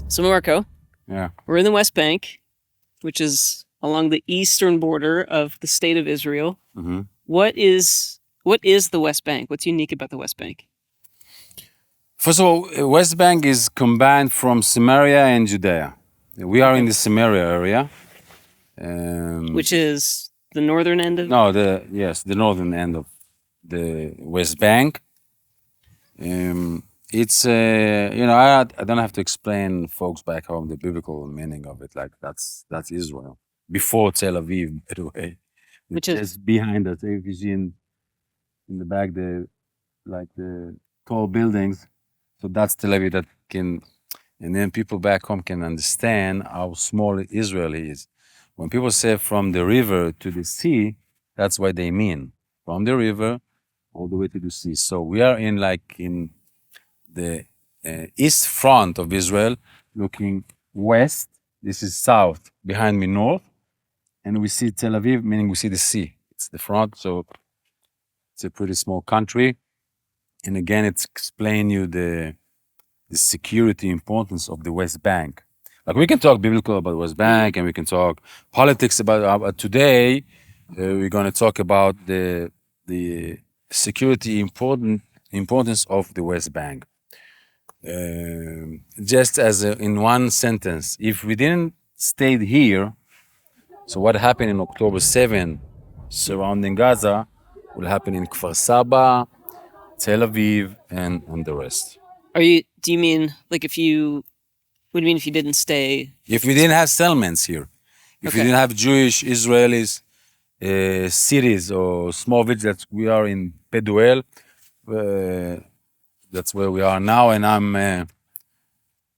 So Marco, Yeah. we're in the West Bank, which is along the eastern border of the state of Israel. Mm-hmm. What is the West Bank? What's unique about the West Bank? First of all, West Bank is combined from Samaria and Judea. We are in the Samaria area. Which is the northern end of? No, the northern end of the West Bank. It's I don't have to explain folks back home the biblical meaning of it. Like that's Israel before Tel Aviv, by the way. Which It's is just behind us. If you see in the back the tall buildings, so that's Tel Aviv. And then people back home can understand how small Israel is. When people say from the river to the sea, that's what they mean. From the river all the way to the sea. So we are in the east front of Israel, looking west. This is south. Behind me, north, and we see Tel Aviv, meaning we see the sea. It's the front, so it's a pretty small country. And again, it's explain you the security importance of the West Bank. Like we can talk biblical about West Bank, and we can talk politics about today. We're going to talk about the security importance of the West Bank. Just as in one sentence, if we didn't stay here, so what happened in October 7 surrounding Gaza will happen in Kfar Saba, Tel Aviv, and the rest. do you mean like what do you mean if you didn't stay? If we didn't have settlements here, if we didn't have Jewish Israelis cities or small villages, we are in Peduel. That's where we are now, and I'm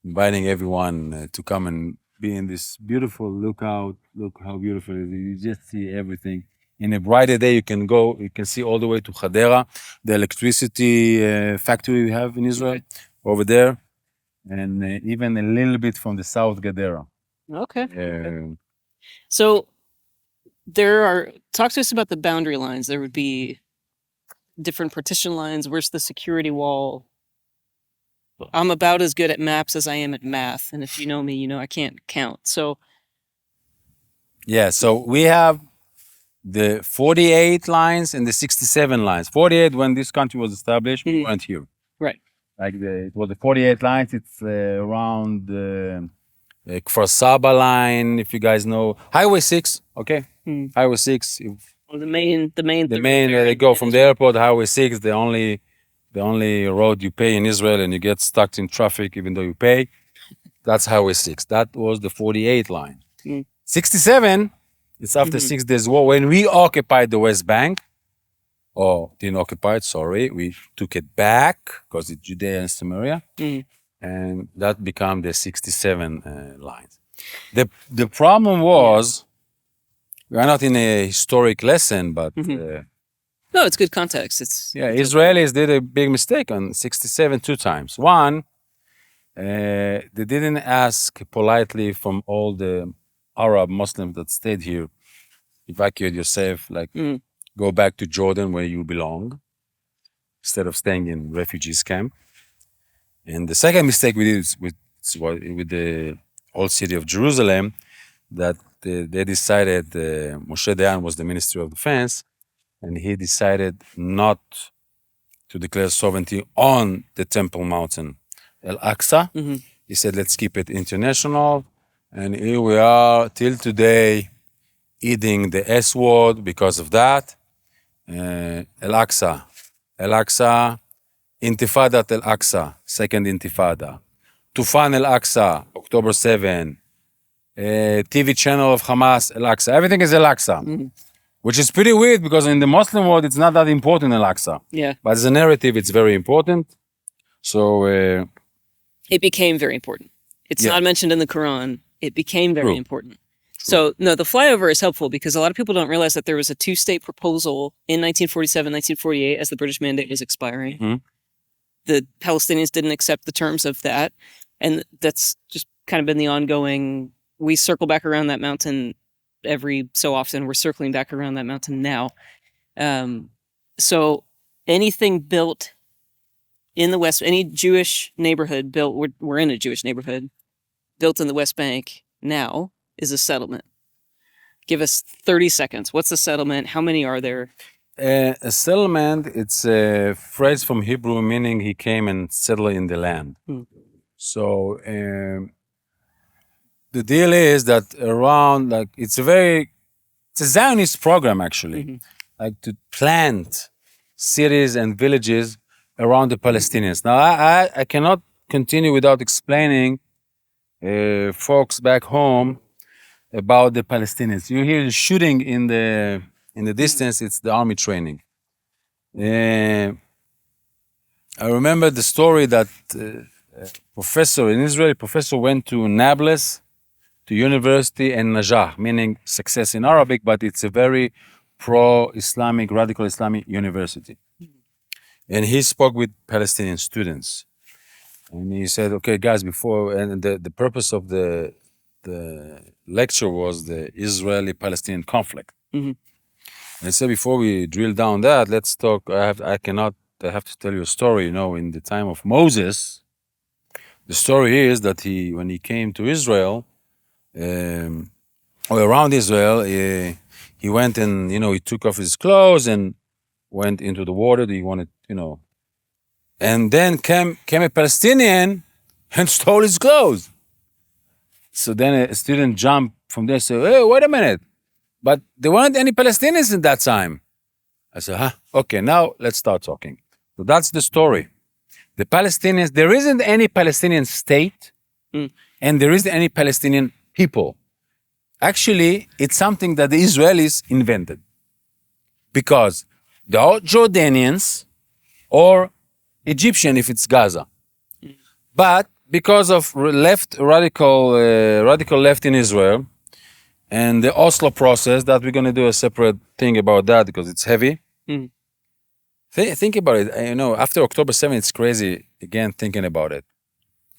inviting everyone to come and be in this beautiful lookout. Look how beautiful it is. You just see everything. In a brighter day, you can see all the way to Hadera, the electricity factory we have in Israel over there, and even a little bit from the South Gadara. Okay. So talk to us about the boundary lines. There would be different partition lines. Where's the security wall? I'm about as good at maps as I am at math, and if you know me, you know I can't count. So we have the 48 lines and the 67 lines. 48, when this country was established, we weren't here. Right. It was the 48 lines. It's around the Kfar Saba line, if you guys know. Highway 6, okay? Highway 6. The main. They go from the airport, Highway 6, the only road you pay in Israel, and you get stuck in traffic even though you pay. That's Highway 6. That was the 48 line. 67, it's after 6 days war. When we occupied the West Bank, didn't occupy it, sorry, we took it back because it's Judea and Samaria, and that became the 67 lines. The problem was, we are not in a historic lesson, but no, it's good context. Israelis did a big mistake on 67 two times. One, they didn't ask politely from all the Arab Muslims that stayed here, evacuate yourself, go back to Jordan where you belong, instead of staying in refugees camp. And the second mistake we did is with the old city of Jerusalem, that they decided, Moshe Dayan was the Ministry of Defense, and he decided not to declare sovereignty on the Temple Mountain, Al-Aqsa. He said, let's keep it international. And here we are till today eating the S word because of that. Al-Aqsa, Intifadat Al-Aqsa, second Intifada. Tufan Al-Aqsa, October 7. TV channel of Hamas, Al-Aqsa. Everything is Al-Aqsa. Which is pretty weird because in the Muslim world, it's not that important, Al-Aqsa. Yeah. But as a narrative, it's very important. So... it became very important. It's not mentioned in the Quran. It became very important. So, no, the flyover is helpful because a lot of people don't realize that there was a two-state proposal in 1947, 1948 as the British mandate was expiring. The Palestinians didn't accept the terms of that. And that's just kind of been the ongoing... We circle back around that mountain every so often. We're circling back around that mountain now. So anything built in the West, any Jewish neighborhood built, we're in a Jewish neighborhood, built in the West Bank now is a settlement. Give us 30 seconds. What's a settlement? How many are there? A settlement, it's a phrase from Hebrew meaning he came and settled in the land. So the deal is that around, like, it's a Zionist program actually, like to plant cities and villages around the Palestinians. Now, I cannot continue without explaining folks back home about the Palestinians. You hear the shooting in the distance, it's the army training. I remember the story that an Israeli professor went to Nablus, to university, and Najah, meaning success in Arabic, but it's a very pro-Islamic, radical Islamic university. And he spoke with Palestinian students. And he said, okay, guys, and the purpose of the lecture was the Israeli-Palestinian conflict. And he said, before we drill down that, let's talk. I have to tell you a story. You know, in the time of Moses, the story is that when he came to Israel, or around Israel, he went and, he took off his clothes and went into the water that he wanted, and then came a Palestinian and stole his clothes. So then a student jumped from there and said, hey, wait a minute. But there weren't any Palestinians in that time. I said, okay, now let's start talking. So that's the story. The Palestinians, there isn't any Palestinian state, and there isn't any Palestinian people. Actually, it's something that the Israelis invented. Because the Jordanians or Egyptian, if it's Gaza. But because of radical left in Israel and the Oslo process, that we're going to do a separate thing about that because it's heavy. Think about it. After October 7th, it's crazy, again, thinking about it.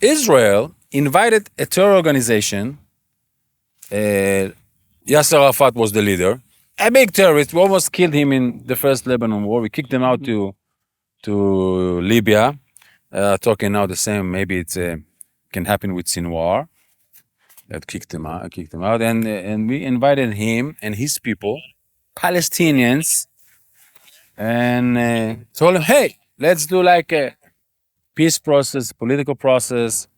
Israel invited a terror organization. Yasser Arafat was the leader. A big terrorist. We almost killed him in the first Lebanon war. We kicked him out to Libya. Talking now the same. Maybe it can happen with Sinwar. That kicked him out. And we invited him and his people, Palestinians, and told him, hey, let's do like a peace process, political process,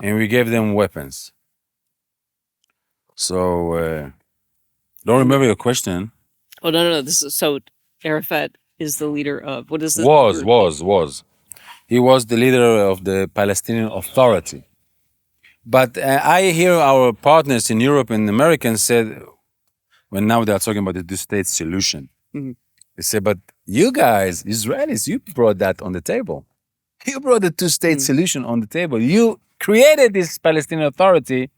and we gave them weapons. So, don't remember your question. Oh, no. So Arafat is the leader of, what is this? Was. He was the leader of the Palestinian Authority. But I hear our partners in Europe and Americans said, when now they are talking about the two-state solution, they say, but you guys, Israelis, you brought that on the table. You brought the two-state solution on the table. You created this Palestinian Authority.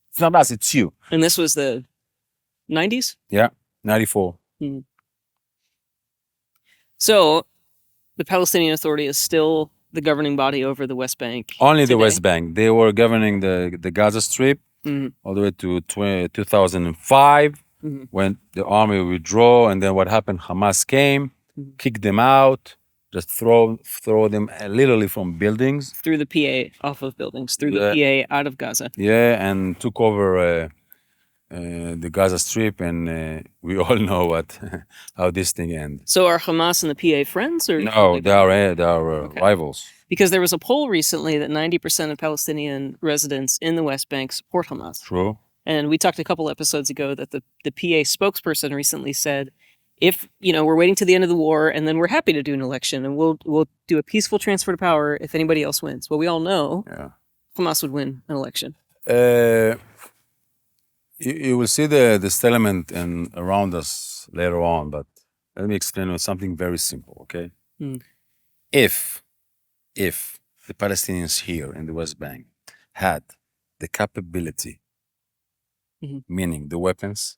It's not us, it's you. And this was the 90s? Yeah, 94. So the Palestinian Authority is still the governing body over the West Bank. Only today. the West Bank. They were governing the Gaza Strip all the way to 2005 when the army withdrew. And then what happened? Hamas came, kicked them out, just throw them literally from buildings. Through the PA, off of buildings, through the PA, out of Gaza. Yeah, and took over the Gaza Strip, and we all know how this thing ends. So are Hamas and the PA friends? Or No, they are rivals. Because there was a poll recently that 90% of Palestinian residents in the West Bank support Hamas. True. And we talked a couple episodes ago that the PA spokesperson recently said, if, we're waiting to the end of the war and then we're happy to do an election and we'll do a peaceful transfer to power if anybody else wins. Well, we all know Hamas would win an election. You will see the settlement around us later on, but let me explain something very simple, okay? If the Palestinians here in the West Bank had the capability, meaning the weapons,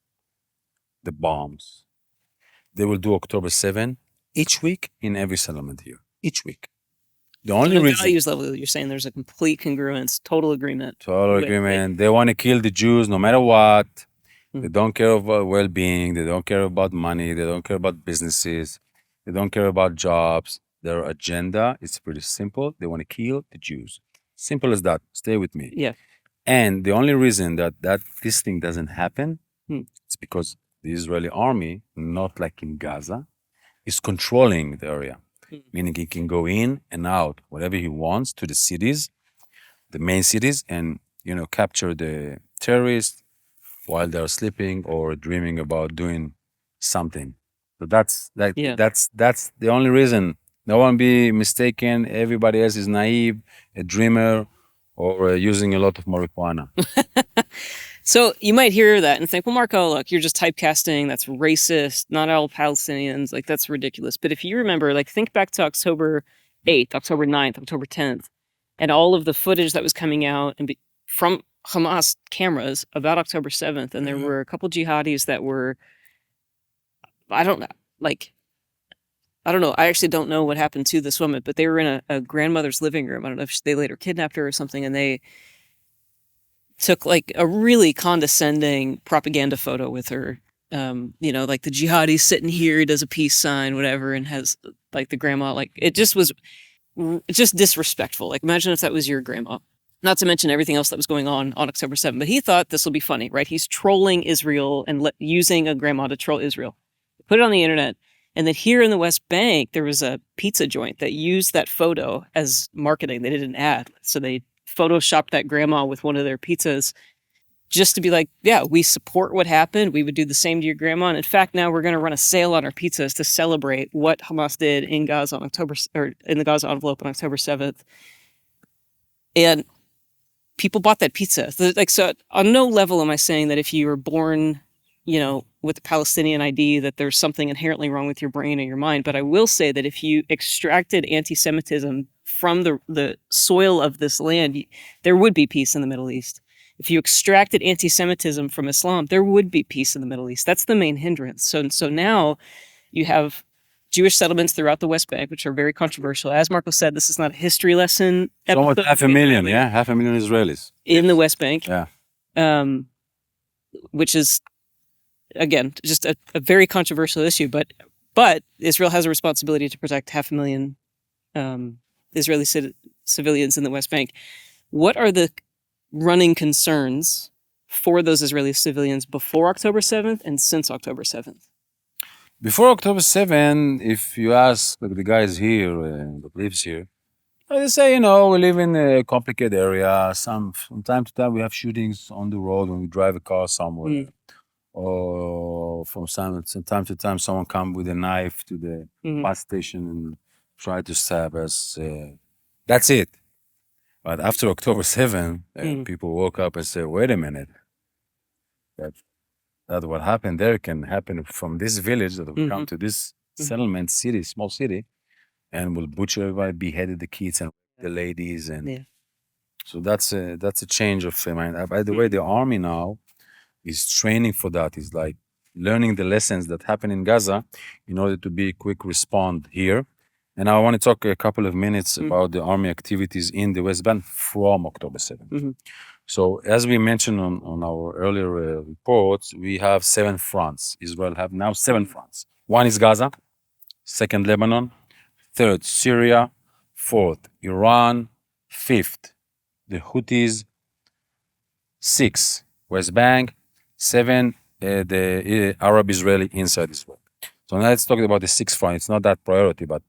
the bombs, they will do October 7 each week in every settlement here, each week. The only reason, values level, you're saying there's a complete congruence, total agreement. They want to kill the Jews no matter what. They don't care about well-being. They don't care about money. They don't care about businesses. They don't care about jobs. Their agenda is pretty simple. They want to kill the Jews. Simple as that. Stay with me. Yeah. And the only reason that this thing doesn't happen is because the Israeli army, not like in Gaza, is controlling the area, meaning he can go in and out whatever he wants to the cities, the main cities, and capture the terrorists while they're sleeping or dreaming about doing something. So that's that's the only reason. No one be mistaken. Everybody else is naive, a dreamer, or using a lot of marijuana. So you might hear that and think, well, Marco, look, you're just typecasting. That's racist. Not all Palestinians. Like, that's ridiculous. But if you remember, like, think back to October 8th, October 9th, October 10th, and all of the footage that was coming out from Hamas cameras about October 7th. And there were a couple jihadis that were, I don't know. I actually don't know what happened to this woman, but they were in a grandmother's living room. I don't know if they later kidnapped her or something. And they took like a really condescending propaganda photo with her. Like the jihadi sitting here, he does a peace sign, whatever, and has like the grandma, like it just was just disrespectful. Like imagine if that was your grandma. Not to mention everything else that was going on October 7th. But he thought this will be funny, right? He's trolling Israel and using a grandma to troll Israel. Put it on the internet. And then here in the West Bank, there was a pizza joint that used that photo as marketing. They did an ad. So they photoshopped that grandma with one of their pizzas just to be like, yeah, we support what happened. We would do the same to your grandma. And in fact, now we're going to run a sale on our pizzas to celebrate what Hamas did in Gaza in the Gaza envelope on October 7th. And people bought that pizza. So on no level am I saying that if you were born, with the Palestinian ID, that there's something inherently wrong with your brain or your mind. But I will say that if you extracted anti-Semitism from the soil of this land, there would be peace in the Middle East. If you extracted anti-Semitism from Islam, there would be peace in the Middle East. That's the main hindrance. So now you have Jewish settlements throughout the West Bank, which are very controversial. As Marco said, this is not a history lesson. Almost 500,000, 500,000 Israelis. In the West Bank. Yeah. Which is, again, just a very controversial issue. But Israel has a responsibility to protect 500,000 Israeli civilians in the West Bank. What are the running concerns for those Israeli civilians before October 7th and since October 7th? Before October 7th, if you ask the guys here that lives here, they say, we live in a complicated area. From time to time, we have shootings on the road when we drive a car somewhere. Or from time to time, someone come with a knife to the bus station and try to stab us. That's it. But after October 7th, people woke up and said, wait a minute. That what happened there can happen from this village that will come to this settlement city, small city, and will butcher everybody, beheaded the kids and the ladies. And so that's a change of mind. By the way, the army now is training for that. It's like learning the lessons that happen in Gaza in order to be quick respond here. And I want to talk a couple of minutes about the army activities in the West Bank from October 7th. So as we mentioned on our earlier reports, we have 7 fronts. Israel have now 7 fronts. 1 is Gaza, 2nd Lebanon, 3rd Syria, 4th Iran, 5th the Houthis, 6th West Bank, 7 the Arab-Israeli inside Israel. So now let's talk about the 6th front. It's not that priority, but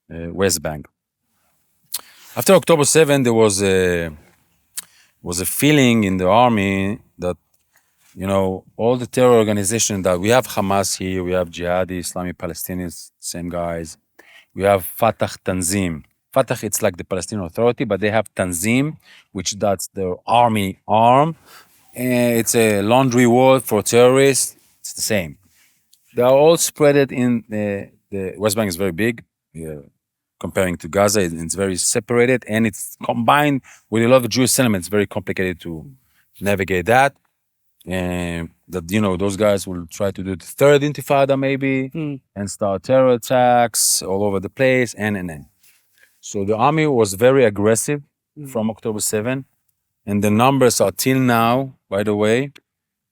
West Bank. After October 7th, there was a feeling in the army that, all the terror organizations that we have Hamas here, we have Jihadi, Islamic Palestinians, same guys. We have Fatah Tanzim. Fatah, it's like the Palestinian Authority, but they have Tanzim, which that's their army arm. And it's a laundry word for terrorists. It's the same. They are all spread in the West Bank is very big. Comparing to Gaza, it's very separated and it's combined with a lot of Jewish settlements. Very complicated to navigate that. And that, those guys will try to do the 3rd Intifada maybe and start terror attacks all over the place and. So the army was very aggressive from October 7th. And the numbers are till now, by the way,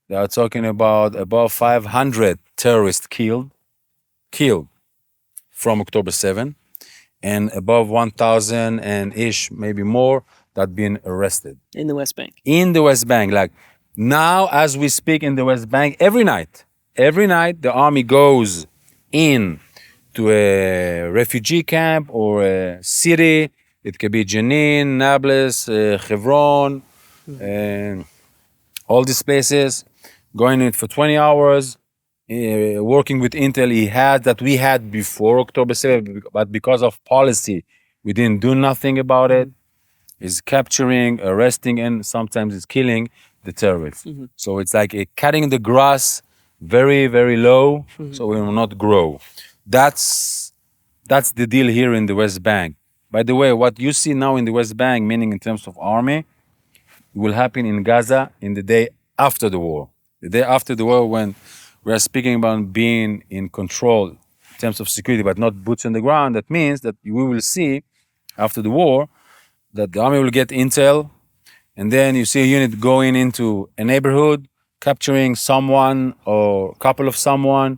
they are talking about above 500 terrorists killed from October 7th. And above 1,000 and ish, maybe more, that been arrested. In the West Bank. In the West Bank. Like now, as we speak in the West Bank, every night, the army goes in to a refugee camp or a city. It could be Jenin, Nablus, Hebron, and all these places, going in for 20 hours, working with intel we had before October 7th, but because of policy, we didn't do nothing about it. Is capturing, arresting, and sometimes it's killing the terrorists. So it's like cutting the grass very, very low, so it will not grow. That's the deal here in the West Bank. By the way, what you see now in the West Bank, meaning in terms of army, will happen in Gaza in the day after the war. The day after the war, when we are speaking about being in control in terms of security, but not boots on the ground, that means that we will see after the war that the army will get intel, and then you see a unit going into a neighborhood, capturing someone or a couple of someone,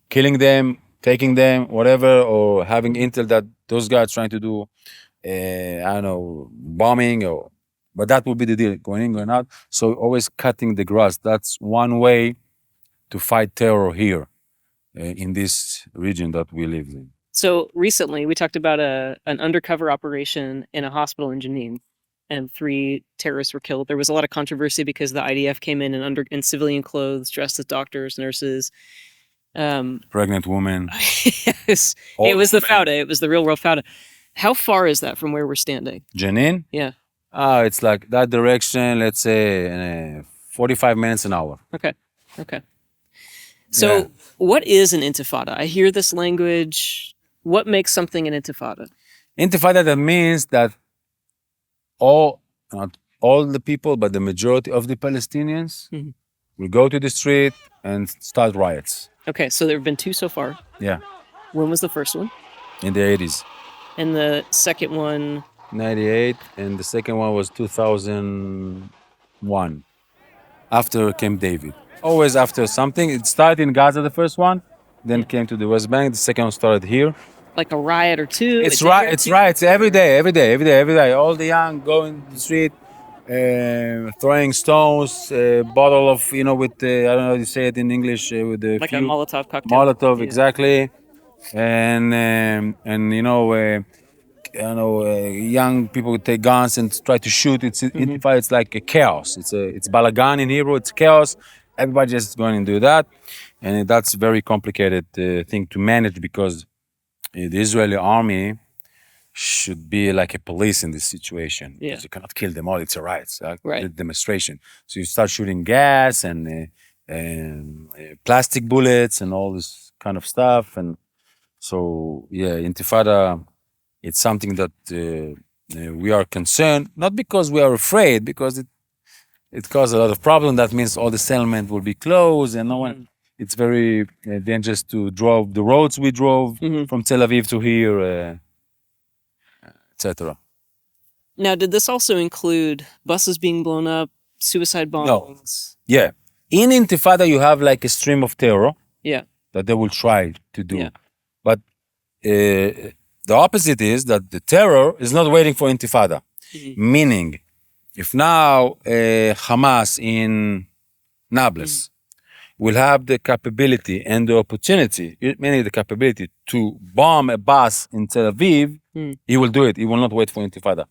killing them, taking them, whatever, or having intel that those guys trying to do, I don't know, bombing, but that will be the deal, going in, going out. So always cutting the grass. That's one way to fight terror here in this region that we live in. So recently we talked about an undercover operation in a hospital in Jenin, and 3 terrorists were killed. There was a lot of controversy because the IDF came in civilian clothes, dressed as doctors, nurses. Pregnant woman. Yes, it was the Fauda. It was the real world Fauda. How far is that from where we're standing? Jenin? Yeah. It's like that direction, let's say 45 minutes an hour. Okay. So what is an intifada? I hear this language. What makes something an intifada? Intifada, that means that not all the people, but the majority of the Palestinians will go to the street and start riots. Okay, so there have been 2 so far. Yeah. When was the first one? In the 80s. And the second one? 98, and the second one was 2001, after Camp David. Always after something. It started in Gaza, the first one, then came to the West Bank. The second one started here. Like a riot or 2? It's riots every day. All the young go in the street, throwing stones, bottle of, with the, I don't know how you say it in English, with the like a Molotov cocktail. Molotov, exactly. And young people take guns and try to shoot. It's intifada. It's like a chaos. It's balagan in Hebrew. It's chaos. Everybody just going and do that, and that's very complicated thing to manage, because the Israeli army should be like a police in this situation. Yeah. You cannot kill them all. It's a riot. Right. A demonstration. So you start shooting gas and plastic bullets and all this kind of stuff. And so, intifada, it's something that we are concerned, not because we are afraid, because it caused a lot of problems. That means all the settlement will be closed, and no one. It's very dangerous to drive the roads we drove from Tel Aviv to here, etc. Now, did this also include buses being blown up, suicide bombings? No. Yeah. In Intifada, you have like a stream of terror. Yeah. That they will try to do. Yeah. But the opposite is that the terror is not waiting for Intifada. Meaning, if now Hamas in Nablus will have the capability and the opportunity, meaning the capability to bomb a bus in Tel Aviv, he will do it. He will not wait for Intifada.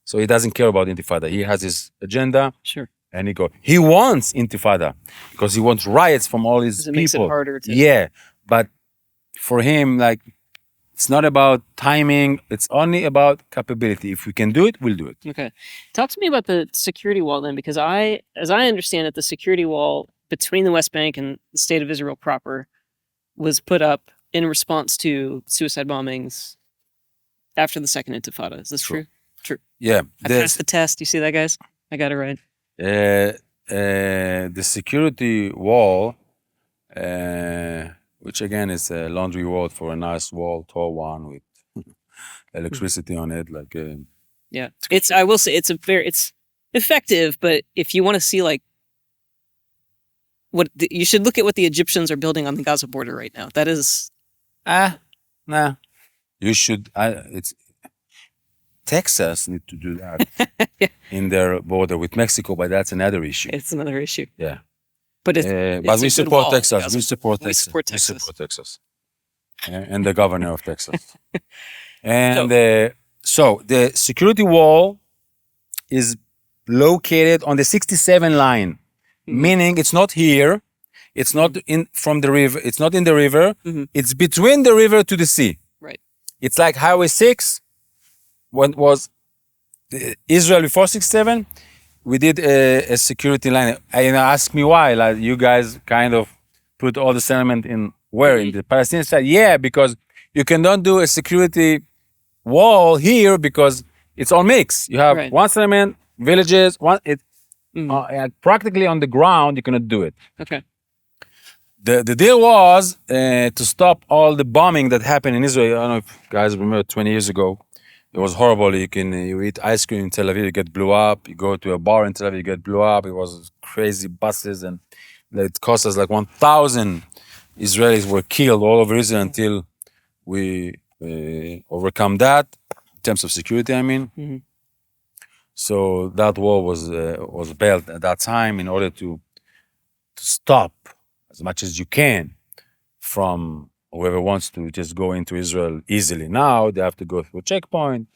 So he doesn't care about Intifada. He has his agenda. Sure. And he wants Intifada because he wants riots from all his people. It makes it harder to. Yeah. But for him, like, it's not about timing. It's only about capability. If we can do it, we'll do it. Okay. Talk to me about the security wall then, because as I understand it, the security wall between the West Bank and the state of Israel proper was put up in response to suicide bombings after the second Intifada. Is this true? True. Yeah. I passed the test. You see that, guys? I got it right. The security wall, which again is a laundry word for a nice wall, tall one with electricity on it, like. Yeah, I will say it's effective, but if you want to see like you should look at what the Egyptians are building on the Gaza border right now. That is. Nah. You should. Texas need to do that Yeah. in their border with Mexico, but that's another issue. It's another issue. Yeah. But it's, But it's we a good support wall. Texas. Yeah, We support we Texas. support We Texas. support Texas. And the governor of Texas. And so the security wall is located on the 67 line, meaning it's not here. It's not in from the river. It's not in the river. It's between the river to the sea. Right. It's like Highway 6 when it was Israel before 67. We did a security line. And ask me why. Like you guys kind of put all the settlement in where in the Palestinian side? Yeah, because you cannot do a security wall here because it's all mixed. You have one settlement, villages, practically on the ground. You cannot do it. Okay. The deal was to stop all the bombing that happened in Israel. I don't know if you guys remember 20 years ago. It was horrible. You eat ice cream in Tel Aviv, you get blew up. You go to a bar in Tel Aviv, you get blew up. It was crazy buses, and it cost us like 1,000 Israelis were killed all over Israel until we overcome that in terms of security. I mean, so that wall was built at that time in order to stop as much as you can from whoever wants to just go into Israel easily. Now they have to go through a checkpoint.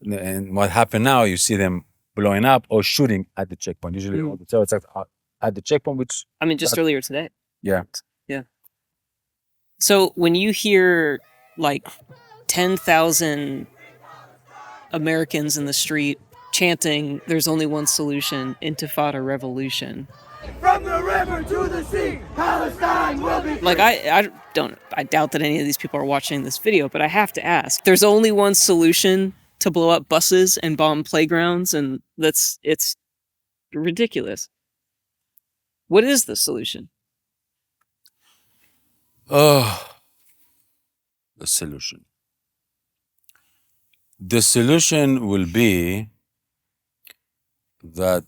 And what happened now, you see them blowing up or shooting at the checkpoint. Usually all the terror attacks are at the checkpoint, which... I mean, just earlier today. Yeah. Yeah. So when you hear like 10,000 Americans in the street chanting, "There's only one solution, Intifada revolution." From the river to the sea, Palestine will be free. Like I doubt that any of these people are watching this video, but I have to ask. There's only one solution to blow up buses and bomb playgrounds, and it's ridiculous. What is the solution? The solution. The solution will be that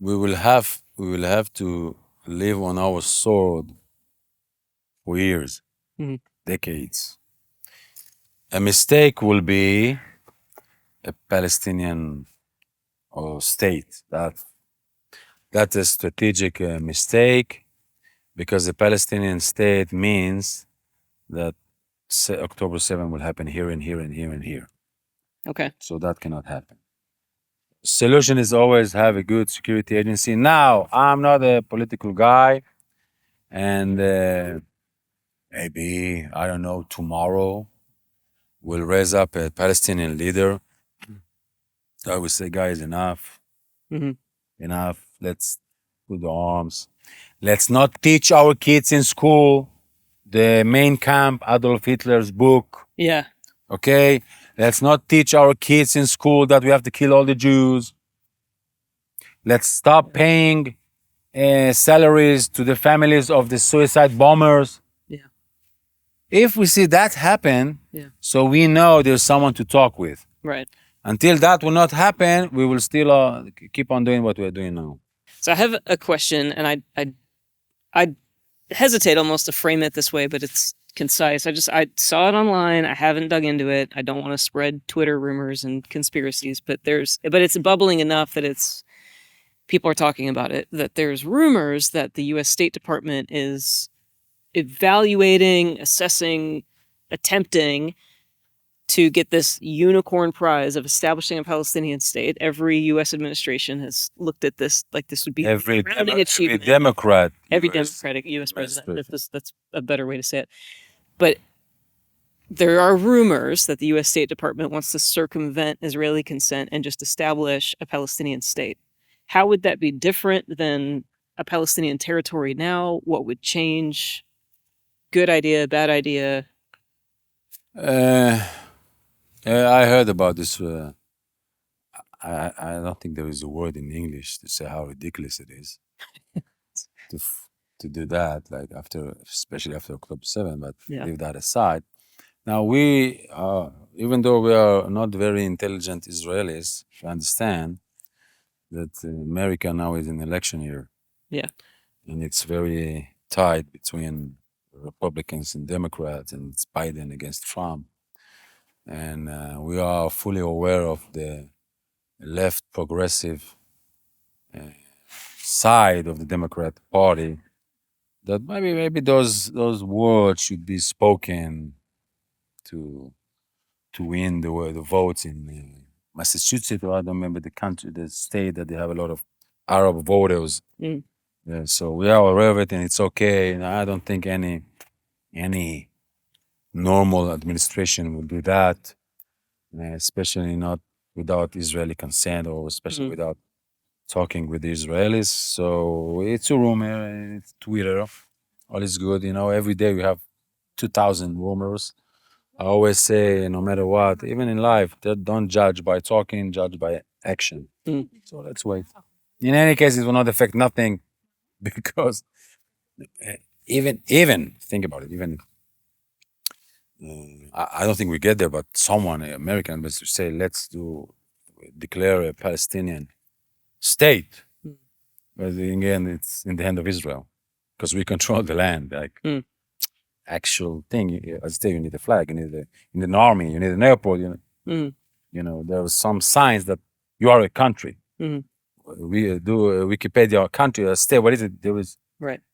we will have to live on our sword for years, decades. A mistake will be a Palestinian state. That's a strategic mistake, because the Palestinian state means that October 7 will happen here and here and here and here. Okay. So that cannot happen. Solution is always have a good security agency. Now, I'm not a political guy, and maybe, I don't know, tomorrow we'll raise up a Palestinian leader. I will say, guys, enough. Enough. Let's put the arms. Let's not teach our kids in school the Mein Kampf, Adolf Hitler's book. Yeah. Okay? Let's not teach our kids in school that we have to kill all the Jews. Let's stop paying salaries to the families of the suicide bombers. Yeah. If we see that happen, so we know there's someone to talk with. Right. Until that will not happen, we will still keep on doing what we're doing now. So I have a question, and I hesitate almost to frame it this way, but it's concise. I saw it online. I haven't dug into it. I don't want to spread Twitter rumors and conspiracies, but it's bubbling enough that people are talking about it, that there's rumors that the U.S. State Department is evaluating, assessing, attempting to get this unicorn prize of establishing a Palestinian state. Every U.S. administration has looked at this like this would be every achievement. Democrat. Every Democratic U.S. president. That's a better way to say it. But there are rumors that the U.S. State Department wants to circumvent Israeli consent and just establish a Palestinian state. How would that be different than a Palestinian territory now? What would change? Good idea, bad idea? I heard about this. I don't think there is a word in English to say how ridiculous it is to do that, like especially after October 7, but leave that aside. Now even though we are not very intelligent Israelis, we understand that America now is an election year. Yeah. And it's very tight between Republicans and Democrats, and it's Biden against Trump. and we are fully aware of the left progressive side of the Democratic Party. That maybe those words should be spoken to win the votes in Massachusetts, or I don't remember the state that they have a lot of Arab voters. Mm. Yeah, so we are aware of it, and it's okay. And I don't think any normal administration would do that, especially not without Israeli consent, or especially without talking with the Israelis. So it's a rumor, it's Twitter, all is good. Every day we have 2,000 rumors. I always say, no matter what, even in life, don't judge by talking, judge by action. So let's wait. In any case, it will not affect nothing because even think about it, even I don't think we get there, but someone, an American ambassador, say, let's declare a Palestinian state. But again, it's in the hand of Israel because we control the land. Like actual thing, as I say, you need a flag, you need an army, you need an airport. There are some signs that you are a country. We do Wikipedia country, a state. What is it? There is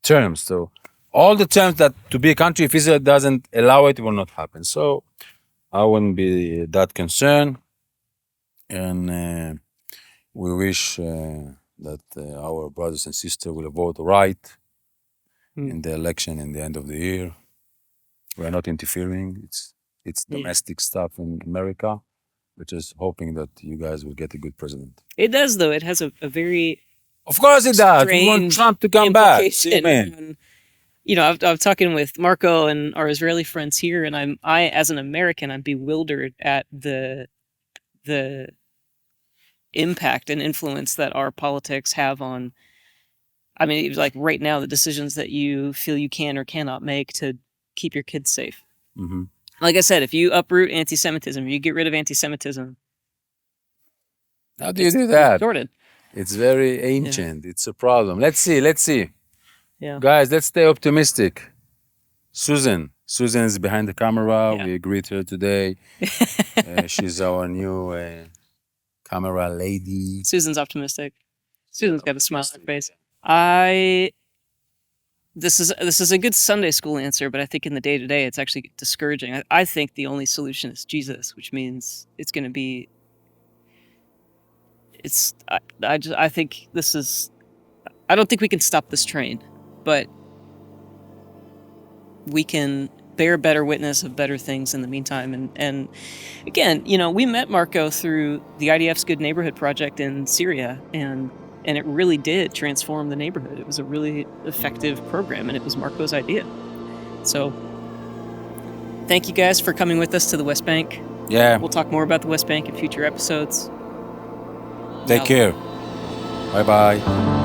terms. So all the terms that to be a country, if Israel doesn't allow it, it will not happen. So I wouldn't be that concerned, and we wish that our brothers and sisters will vote right in the election in the end of the year. We are not interfering. It's domestic stuff in America. We're just hoping that you guys will get a good president. It does, though. It has a very of course it does. We want Trump to come back. Man. I'm talking with Marco and our Israeli friends here, and I as an American, I'm bewildered at the impact and influence that our politics have on. I mean, like right now, the decisions that you feel you can or cannot make to keep your kids safe. Like I said, if you uproot anti-Semitism, you get rid of anti-Semitism. How do you do that? Sorted. It's very ancient. It's a problem. Let's see. Yeah. Guys, let's stay optimistic. Susan is behind the camera. We greet her today. She's our new camera lady. Susan's optimistic. Susan's got a smile on her face. This is a good Sunday school answer, but I think in the day-to-day, it's actually discouraging. I think the only solution is Jesus, which means it's going to be. I think this is. I don't think we can stop this train, but we can bear better witness of better things in the meantime. And again, we met Marco through the IDF's Good Neighborhood Project in Syria, and it really did transform the neighborhood. It was a really effective program, and it was Marco's idea. So thank you guys for coming with us to the West Bank. Yeah. We'll talk more about the West Bank in future episodes. Take care. Bye-bye.